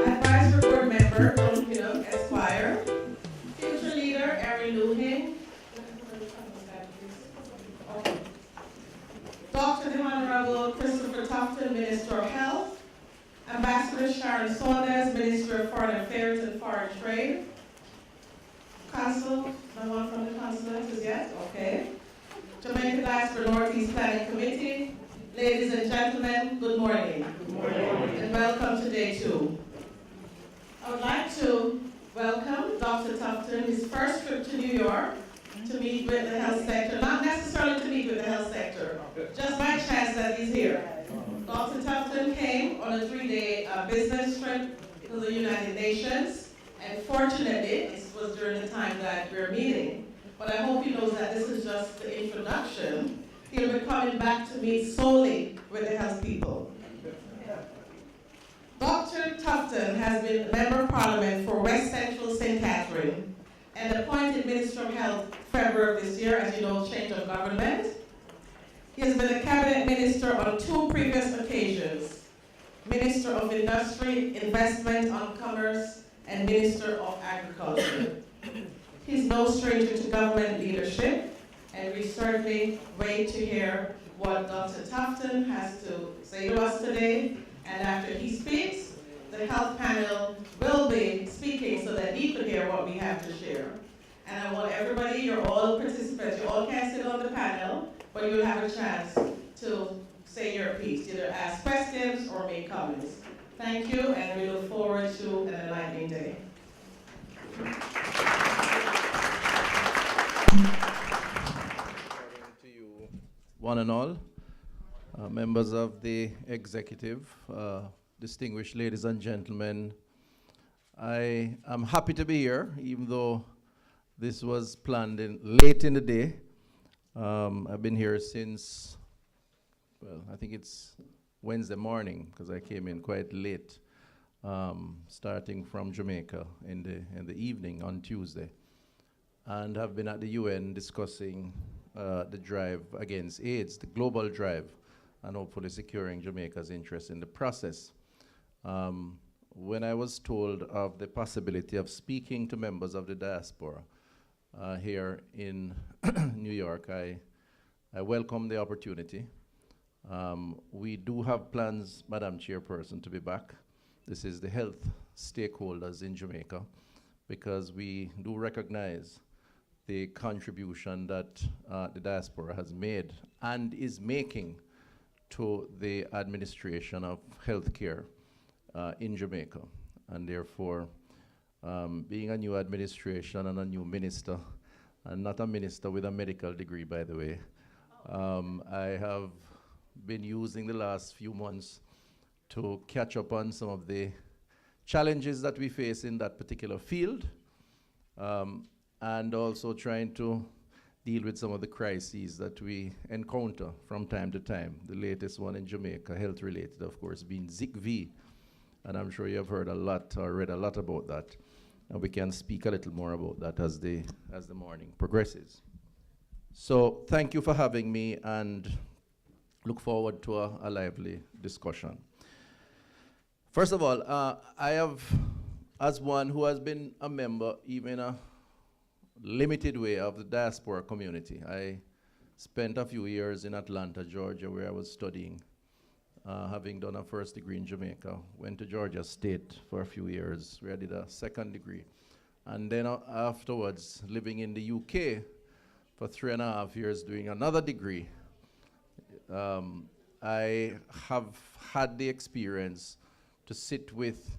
Advisory Board Member John Pinnock, Esquire. Future Leader Aaron Luhing. Dr. the Honorable Christopher Tufton, Minister of Health. Ambassador Sharon Saunders, Minister of Foreign Affairs and Foreign Trade. Council, no one from the council as yet? Okay. Jamaica Diaspora Northeast Planning Committee. Ladies and gentlemen, good morning. Good morning. And welcome to day 2. I would like to welcome Dr. Tufton, his first trip to New York to meet with the health sector, not necessarily to meet with the health sector, just by chance that he's here. Dr. Tufton came on a 3-day business trip to the United Nations, and fortunately, this was during the time that we're meeting, but I hope he knows that this is just the introduction. He'll be coming back to meet solely with the health people. Dr. Tufton has been a Member of Parliament for West Central St. Catherine and appointed Minister of Health February of this year, as you know, change of government. He has been a Cabinet Minister on 2 previous occasions, Minister of Industry, Investment and Commerce, and Minister of Agriculture. He's no stranger to government leadership, and we certainly wait to hear what Dr. Tufton has to say to us today. And after he speaks, the health panel will be speaking so that he could hear what we have to share. And I want everybody, you're all participants, you all can't sit on the panel, but you'll have a chance to say your piece, either ask questions or make comments. Thank you, and we look forward to an enlightening day. To you, one and all, members of the executive, distinguished ladies and gentlemen, I am happy to be here, even though this was planned late in the day. I've been here since, well, I think it's Wednesday morning, because I came in quite late, starting from Jamaica in the evening on Tuesday, and have been at the UN discussing the drive against AIDS, the global drive, and hopefully securing Jamaica's interest in the process. When I was told of the possibility of speaking to members of the diaspora here in New York, I welcome the opportunity. We do have plans, Madam Chairperson, to be back. This is the health stakeholders in Jamaica, because we do recognize the contribution that the diaspora has made and is making to the administration of healthcare in Jamaica. And therefore, being a new administration and a new minister, and not a minister with a medical degree, by the way, I have been using the last few months to catch up on some of the challenges that we face in that particular field, and also trying to deal with some of the crises that we encounter from time to time. The latest one in Jamaica, health-related, of course, being ZICV. And I'm sure you have heard a lot or read a lot about that. And we can speak a little more about that as the morning progresses. So thank you for having me, and look forward to a lively discussion. First of all, I have, as one who has been a member, even in a limited way, of the diaspora community, I spent a few years in Atlanta, Georgia, where I was studying, having done a first degree in Jamaica. Went to Georgia State for a few years, where I did a second degree. And then afterwards, living in the UK for 3.5 years doing another degree. I have had the experience to sit with,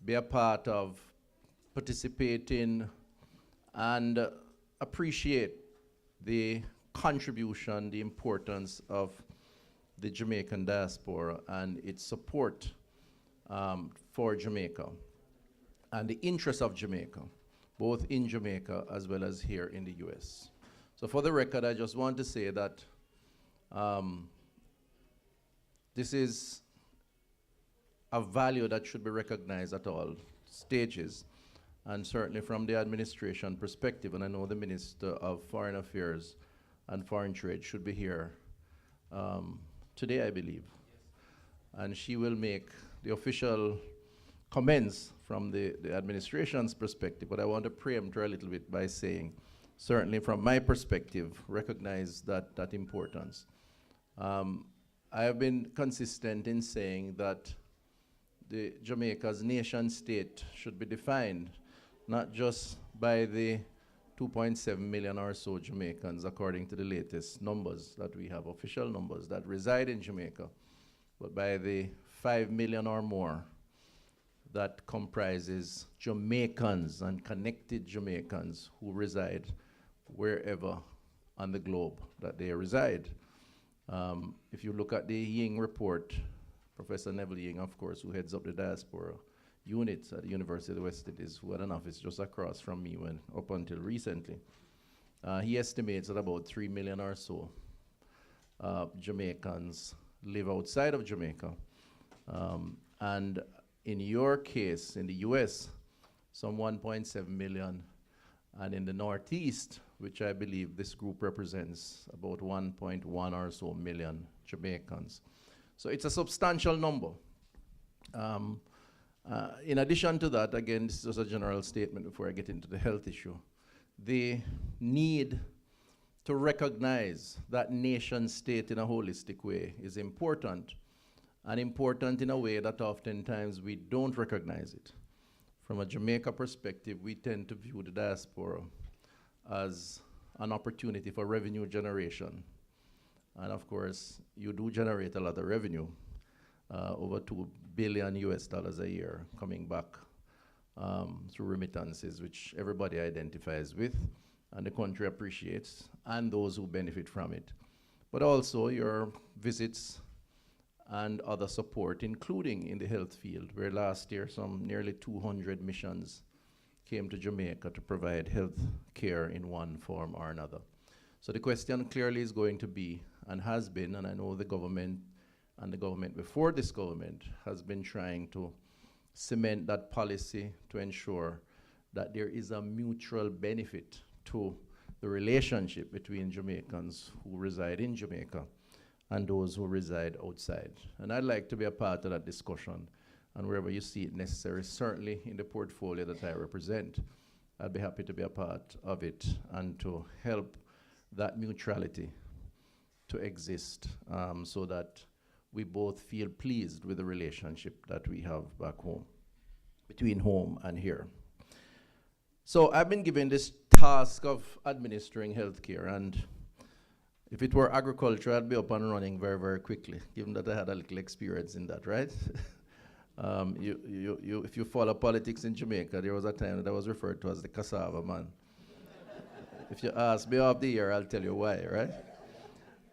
be a part of, participate in, and appreciate the contribution, the importance of the Jamaican diaspora and its support for Jamaica and the interests of Jamaica, both in Jamaica as well as here in the US. So for the record, I just want to say that this is a value that should be recognized at all stages, and certainly from the administration perspective, and I know the Minister of Foreign Affairs and Foreign Trade should be here today, I believe. And she will make the official comments from the administration's perspective, but I want to preempt her a little bit by saying, certainly from my perspective, recognize that importance. I have been consistent in saying that Jamaica's nation state should be defined not just by the 2.7 million or so Jamaicans, according to the latest numbers that we have, official numbers that reside in Jamaica, but by the 5 million or more that comprises Jamaicans and connected Jamaicans who reside wherever on the globe that they reside. If you look at the Ying report, Professor Neville Ying, of course, who heads up the Diaspora unit at the University of the West Indies, who had an office just across from me when up until recently, he estimates that about 3 million or so Jamaicans live outside of Jamaica. And in your case, in the US, some 1.7 million, and in the Northeast, which I believe this group represents, about 1.1 or so million Jamaicans. So it's a substantial number. In addition to that, again, this is just a general statement before I get into the health issue, the need to recognize that nation state in a holistic way is important, and important in a way that oftentimes we don't recognize it. From a Jamaica perspective, we tend to view the diaspora as an opportunity for revenue generation. And of course, you do generate a lot of revenue, over $2 billion US a year coming back through remittances, which everybody identifies with, and the country appreciates, and those who benefit from it. But also your visits and other support, including in the health field, where last year some nearly 200 missions came to Jamaica to provide health care in one form or another. So the question clearly is going to be, and has been, and I know the government and the government before this government has been trying to cement that policy to ensure that there is a mutual benefit to the relationship between Jamaicans who reside in Jamaica and those who reside outside. And I'd like to be a part of that discussion, and wherever you see it necessary, certainly in the portfolio that I represent, I'd be happy to be a part of it and to help that mutuality to exist, so that we both feel pleased with the relationship that we have back home, between home and here. So I've been given this task of administering healthcare, and if it were agriculture, I'd be up and running very, very quickly, given that I had a little experience in that, right? If you follow politics in Jamaica, there was a time that I was referred to as the cassava man. If you ask me of the year, I'll tell you why, right?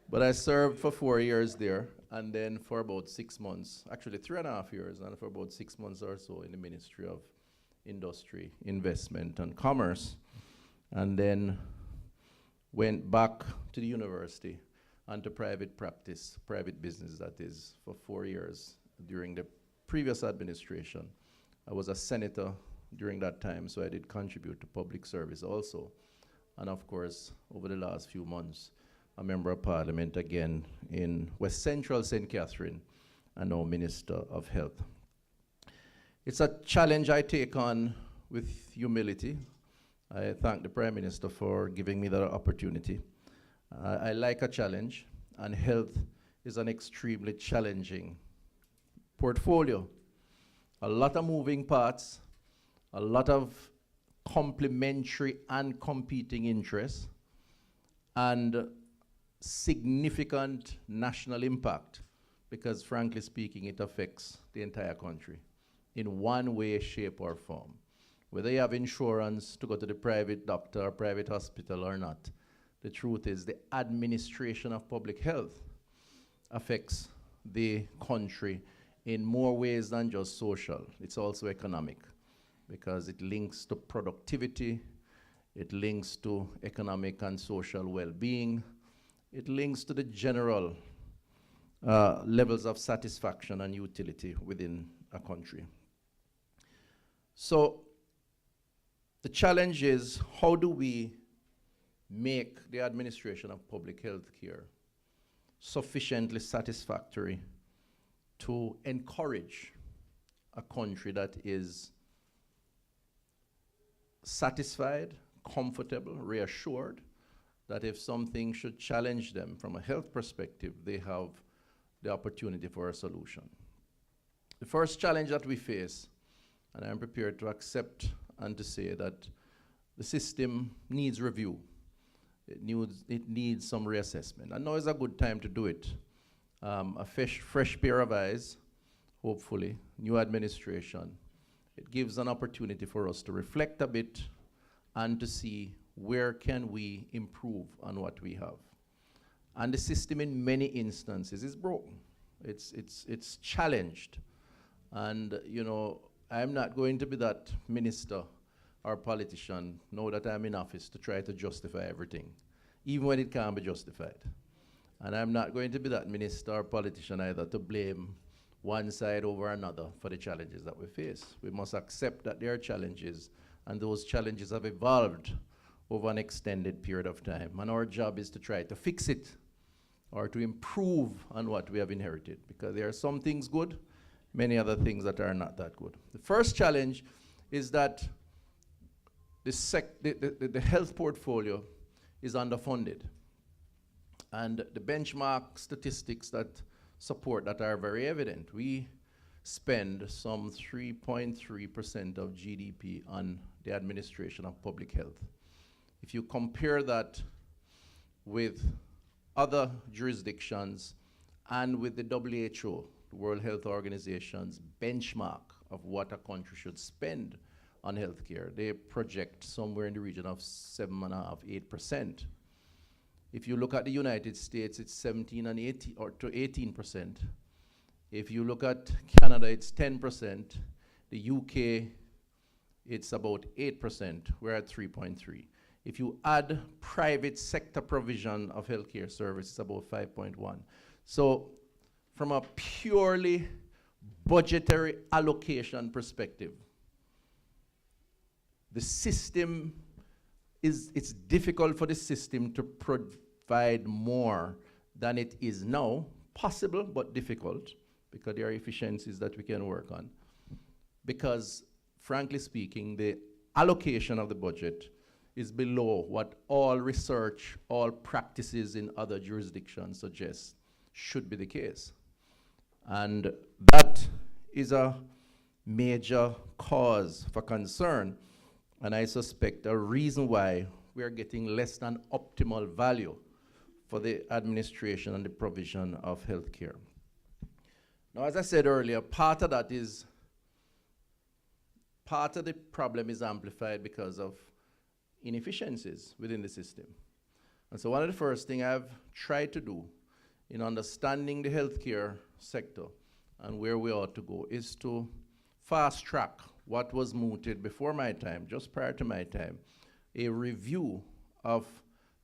But I served for 4 years there, and then for about 6 months, actually 3.5 years, and for about 6 months or so in the Ministry of Industry, Investment, and Commerce, and then went back to the university and to private practice, private business that is, for 4 years during the previous administration. I was a senator during that time, so I did contribute to public service also. And of course, over the last few months, a member of parliament again in West Central St. Catherine, and now Minister of Health. It's a challenge I take on with humility. I thank the Prime Minister for giving me that opportunity. I like a challenge, and health is an extremely challenging portfolio. A lot of moving parts, a lot of complementary and competing interests, and significant national impact, because frankly speaking, it affects the entire country in one way, shape, or form. Whether you have insurance to go to the private doctor or private hospital or not, the truth is the administration of public health affects the country in more ways than just social. It's also economic, because it links to productivity, it links to economic and social well-being, it links to the general levels of satisfaction and utility within a country. So the challenge is, how do we make the administration of public health care sufficiently satisfactory to encourage a country that is satisfied, comfortable, reassured that if something should challenge them from a health perspective, they have the opportunity for a solution. The first challenge that we face, and I'm prepared to accept and to say that the system needs review. It needs some reassessment. And now is a good time to do it. A fresh pair of eyes, hopefully, new administration. It gives an opportunity for us to reflect a bit and to see where can we improve on what we have. And the system in many instances is broken. It's challenged. And you know, I'm not going to be that minister or politician, now that I'm in office, to try to justify everything, even when it can't be justified. And I'm not going to be that minister or politician either to blame one side over another for the challenges that we face. We must accept that there are challenges, and those challenges have evolved over an extended period of time. And our job is to try to fix it or to improve on what we have inherited, because there are some things good, many other things that are not that good. The first challenge is that the health portfolio is underfunded. And the benchmark statistics that support that are very evident. We spend some 3.3% of GDP on the administration of public health. If you compare that with other jurisdictions and with the WHO, the World Health Organization's benchmark of what a country should spend on healthcare, they project somewhere in the region of 7.5%, 8%. If you look at the United States, it's 17 and 18 or to 18%. If you look at Canada, it's 10%. The UK, it's about 8%. We're at 3.3. If you add private sector provision of healthcare services, it's about 5.1. So from a purely budgetary allocation perspective, the system it's difficult for the system to provide more than it is now. Possible, but difficult, because there are efficiencies that we can work on. Because, frankly speaking, the allocation of the budget is below what all research, all practices in other jurisdictions suggest should be the case. And that is a major cause for concern. And I suspect a reason why we are getting less than optimal value for the administration and the provision of healthcare. Now, as I said earlier, part of the problem is amplified because of inefficiencies within the system. And so one of the first things I've tried to do in understanding the healthcare sector and where we ought to go is to fast track what was mooted before my time, just prior to my time, a review of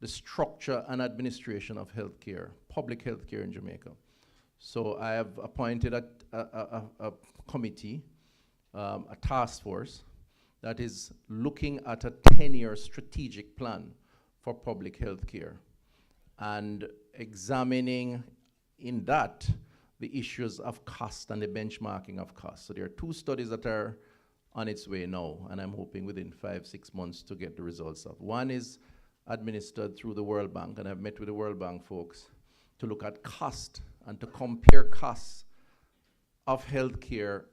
the structure and administration of healthcare, public healthcare in Jamaica. So I have appointed a committee, a task force, that is looking at a 10-year strategic plan for public healthcare and examining in that the issues of cost and the benchmarking of cost. So there are 2 studies that are on its way now, and I'm hoping within 5-6 months to get the results of. One is administered through the World Bank, and I've met with the World Bank folks to look at cost and to compare costs of healthcare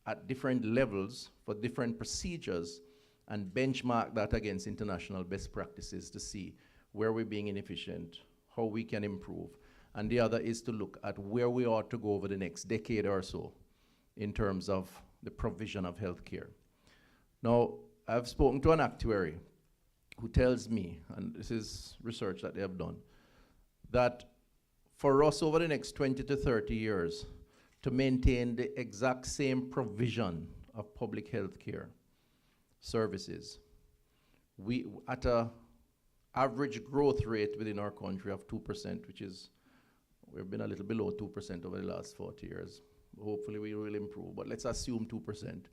at different levels for different procedures and benchmark that against international best practices to see where we're being inefficient, how we can improve. And the other is to look at where we ought to go over the next decade or so in terms of the provision of healthcare. Now, I've spoken to an actuary who tells me, and this is research that they have done, that for us over the next 20 to 30 years to maintain the exact same provision of public health care, services. We, at a average growth rate within our country of 2%, which is, we've been a little below 2% over the last 40 years. Hopefully we will improve, but let's assume 2%.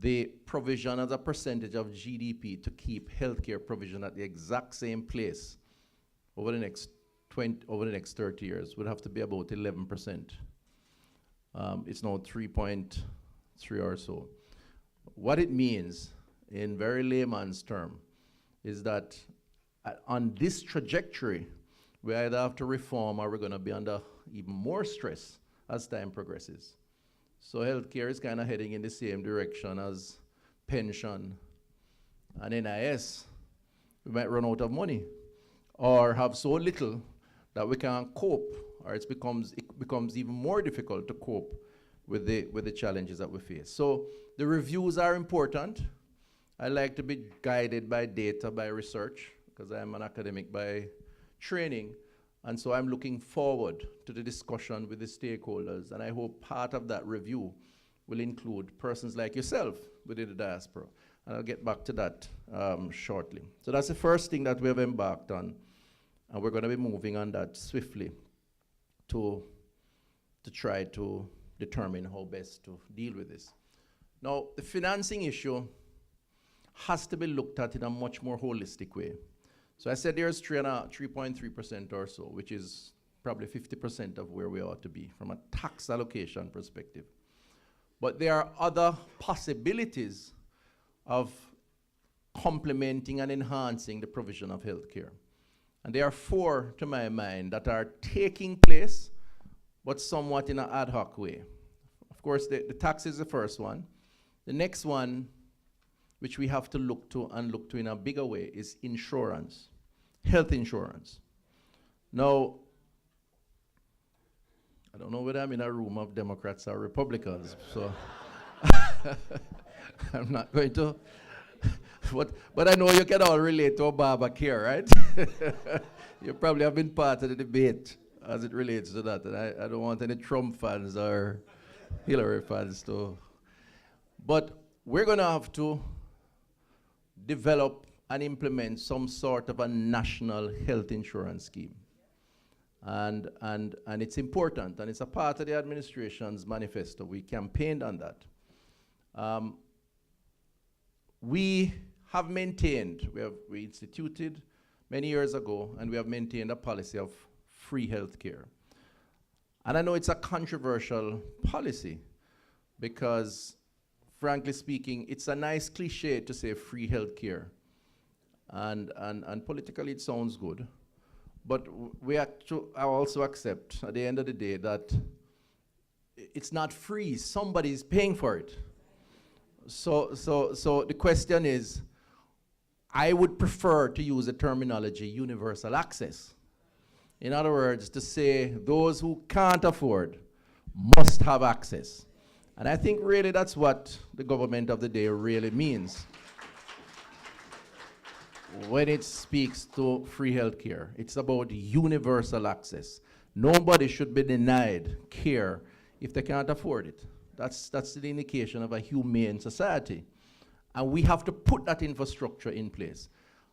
The provision as a percentage of GDP to keep healthcare provision at the exact same place over the next 30 years would have to be about 11%. It's now 3.3 or so. What it means, in very layman's term, is that on this trajectory, we either have to reform or we're going to be under even more stress as time progresses. So healthcare is kind of heading in the same direction as pension and NIS. We might run out of money or have so little that we can't cope, or it becomes even more difficult to cope with the challenges that we face. So the reviews are important. I like to be guided by data, by research, because I'm an academic by training. And so I'm looking forward to the discussion with the stakeholders, and I hope part of that review will include persons like yourself within the diaspora. And I'll get back to that shortly. So that's the first thing that we have embarked on, and we're going to be moving on that swiftly to try to determine how best to deal with this. Now, the financing issue has to be looked at in a much more holistic way. So I said there's 3.3% or so, which is probably 50% of where we ought to be from a tax allocation perspective. But there are other possibilities of complementing and enhancing the provision of healthcare. And there are 4, to my mind, that are taking place, but somewhat in an ad hoc way. Of course, the tax is the first one. The next one, which we have to look to in a bigger way, is insurance, health insurance. Now, I don't know whether I'm in a room of Democrats or Republicans, so I'm not going to, but I know you can all relate to Obamacare, right? You probably have been part of the debate as it relates to that, and I don't want any Trump fans or Hillary fans to, but we're going to have to develop and implement some sort of a national health insurance scheme. And it's important, and it's a part of the administration's manifesto. We campaigned on that. We have maintained, we instituted many years ago, and we have maintained a policy of free health care. And I know it's a controversial policy because, frankly speaking, it's a nice cliche to say free health care. And politically it sounds good. But I also accept at the end of the day that it's not free. Somebody's paying for it. So the question is, I would prefer to use the terminology universal access. In other words, to say those who can't afford must have access. And I think really that's what the government of the day really means when it speaks to free healthcare. It's about universal access. Nobody should be denied care if they can't afford it. That's the indication of a humane society. And we have to put that infrastructure in place.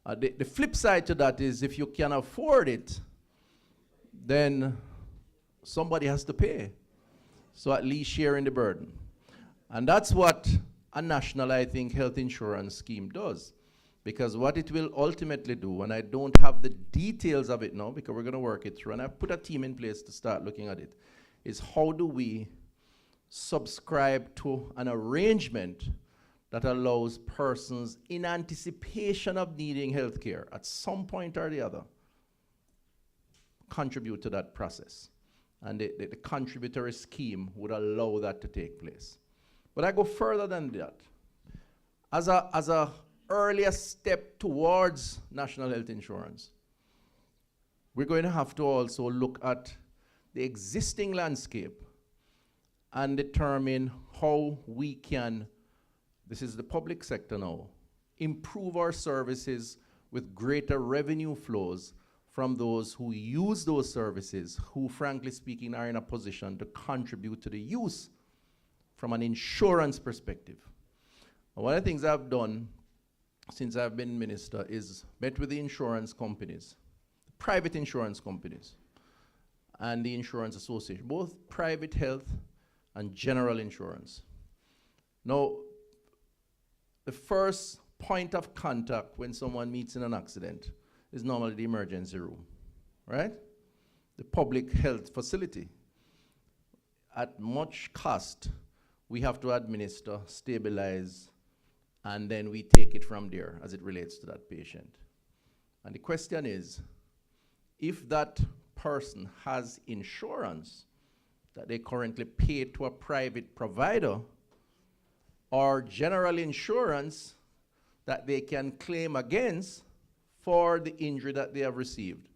The flip side to that is if you can afford it, then somebody has to pay. So at least sharing the burden. And that's what a national, I think, health insurance scheme does. Because what it will ultimately do, and I don't have the details of it now because we're going to work it through, and I've put a team in place to start looking at it, is how do we subscribe to an arrangement that allows persons in anticipation of needing health care at some point or the other contribute to that process. And the contributory scheme would allow that to take place. But I go further than that. As a earlier step towards national health insurance, we're going to have to also look at the existing landscape and determine how we can, this is the public sector now, improve our services with greater revenue flows from those who use those services, who, frankly speaking, are in a position to contribute to the use from an insurance perspective. One of the things I've done since I've been minister is met with the insurance companies, private insurance companies, and the insurance association, both private health and general insurance. Now, the first point of contact when someone meets in an accident is normally the emergency room, right? The public health facility. At much cost, we have to administer, stabilize, and then we take it from there as it relates to that patient. And the question is, if that person has insurance that they currently pay to a private provider, or general insurance that they can claim against for the injury that they have received,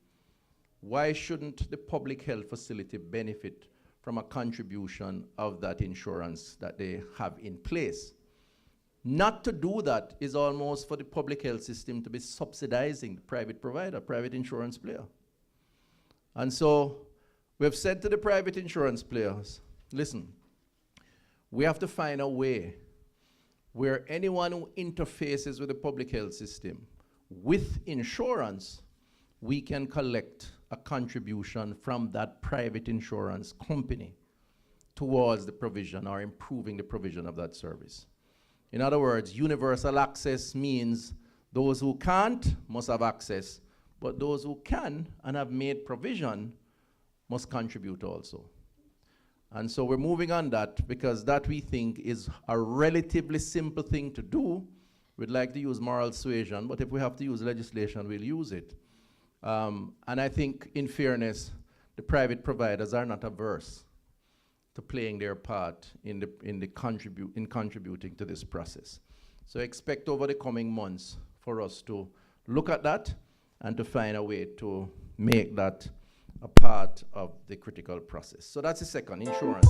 why shouldn't the public health facility benefit from a contribution of that insurance that they have in place? Not to do that is almost for the public health system to be subsidizing the private provider, private insurance player. And so we've said to the private insurance players, listen, we have to find a way where anyone who interfaces with the public health system with insurance, we can collect a contribution from that private insurance company towards the provision or improving the provision of that service. In other words, universal access means those who can't must have access, but those who can and have made provision must contribute also. And so we're moving on that because that we think is a relatively simple thing to do. We'd like to use moral suasion, but if we have to use legislation, we'll use it. And I think, in fairness, the private providers are not averse to playing their part in contributing to this process. So expect over the coming months for us to look at that and to find a way to make that a part of the critical process. So that's the second, insurance.